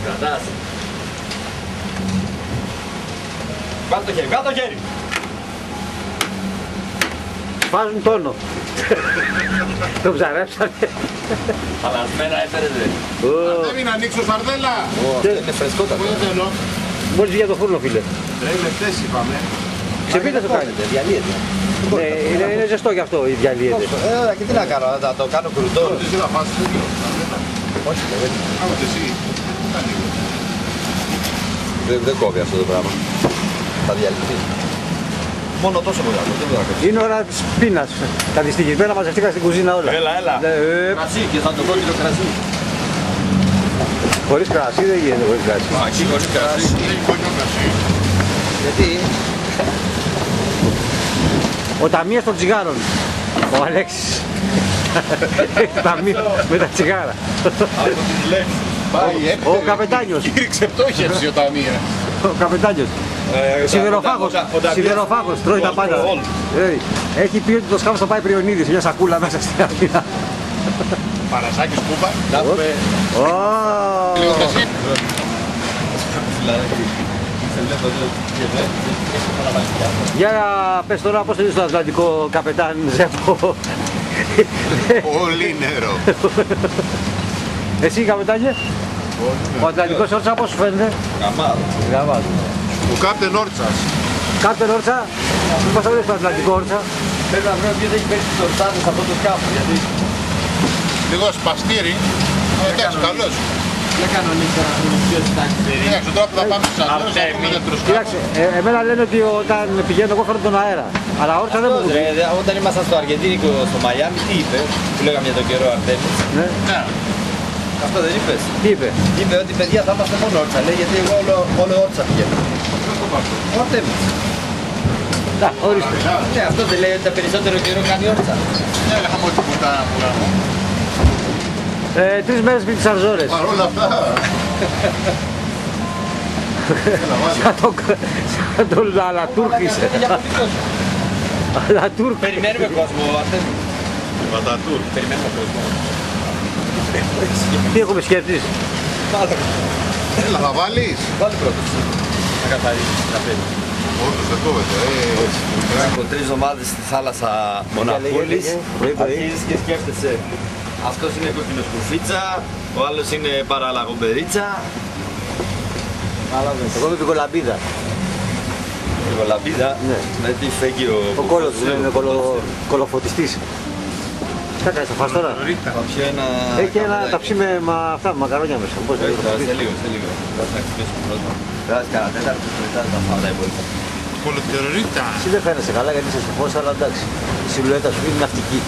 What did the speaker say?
Κρατάς. Κάτω το χέρι, κάτω το χέρι. Βάζουν τόνο. Το ψαρέψανε. Χαλασμένα έφερε δε. Πρέπει να ανοίξω σαρδέλα. Είναι φρεσκότατο. Πού δεν θέλω. Μόλις βγει για το φούρνο, φίλε. Τρέει λεπτές είπαμε. Ξεπίτε το κάνετε. Διαλύεται. Είναι ζεστό γι' αυτό, διαλύεται. Και τι να κάνω, θα το κάνω κρουντό. Εσύ θα φας τέτοιο. Όχι, δεν. Άκουτε εσύ. Δεν κόβει αυτό το πράγμα. Θα διαλυθεί. Μόνο τόσο μεγάλο, δεν μπορεί να κόψει. Είναι ώρα της πείνας. Τα δυστυχισμένα μαζευτήκα στην κουζίνα όλα. Έλα. Κρασί και θα το κόκκινο κρασί. Χωρίς κρασί δεν γίνεται χωρίς κρασί. Εκεί χωρίς κρασί. Έχει κόκκινο κρασί. Γιατί? Ο ταμείας των τσιγάρων. Ο Αλέξης. Ταμείο με τα τσιγάρα. Από την λέξη. Πάει Ο καπετάνιος. Κήρυξε πτώχευση ο ταμεία. Ο καπετάνιος. Σιδεροφάγος, τρώει τα πάντα. Έχει πει ότι το σκάφος θα πάει Πριονίδη σε μια σακούλα μέσα στην Αθήνα. Παρασάκης κούπα. Να πούμε. Λίγο κρασί. Για πες τώρα πώς θέλεις στο Ατλαντικό, καπετάν Ζέπο. Πολύ νερό. Εσύ καπετάνιε, ο Ατλαντικός Όρτσα πώς σου φαίνεται? Γαμάτο. Ο Κάπτεν Όρτσας. Κάπτεν Όρτσα, πώς θα βρεις το Ατλαντικό Όρτσα? Πρέπει να βρω ποιος έχει πέσει τους ορτάδες από το σκάφο, γιατί... Λίγο σπαστήρι. Εντάξει, καλός. Δεν κανονίζεται να βρούμε ποιος εντάξει περί. Εντάξει, τώρα που θα πάμε στους Αντώνες θα πούμε δεύτερο σκάφο. Κοίταξε, εμένα λένε ότι όταν πηγαίνω εγώ φέρνω τον αέρα. Αλλά Όρτσα δεν μου πει. Όταν ήμασταν στο Αργεντίνικο, στο Μαϊάμι, τι είπε, που λέγαμε για τον καιρό Αρτέμις. Ναι. Αυτό δεν είπες? Τι είπε? Είπε ότι παιδιά θα είμαστε μόνο Όρτσα, λέει, γιατί εγώ όλο Όρτσα πηγαίνω. Ο Αρτέμις. Να, ορίστε. Ναι, αυτό δεν λέει ότι τα περισσότερο καιρό κάνει Όρτσα. Ναι, λέγαμε ότι πουτάνα που γάμω. 3 μέρες πριν τις Αρζόρες. Παρ' όλα αυτά. Σαν τον Αλατούρκησε. Αλατούρκ. Περιμένουμε κόσμο, Αρτέμις. Βατατούρ. Περιμένουμε κόσμο. Τι έχουμε σκέφτης? Έλα, θα βάλεις. Βάλει πρώτος. Θα καθαρίσεις τα πέντε. Όντως δεν κόβεται. Από 3 εβδομάδες στη θάλασσα Μοναχούλης, αρχίζεις και σκέφτεσαι. Αυτός είναι κοκκινοσκουφίτσα, ο άλλος είναι παραλαγομπερίτσα. Εγώ είμαι πικολαμπίδα. Πικολαμπίδα, Ναι. με τι φέγγει Ο κόλος του είναι κολοφωτιστής. Τι θα κάνεις, θα φας τώρα? Θα πιω ένα... Έχει ένα ταψί με αυτά, με μακαρόνια μέσα. Πώς θα Σε λίγο, σε λίγο. Θα ξυπνήσουμε πρώτα. Περάσει κανένα τέταρτο και μετά θα φάω τα υπόλοιπα. Κολοτερορίτα. Εσύ δεν φαίνεσαι καλά γιατί είσαι στο φως, αλλά εντάξει. Η σιλουέτα σου είναι ναυτική.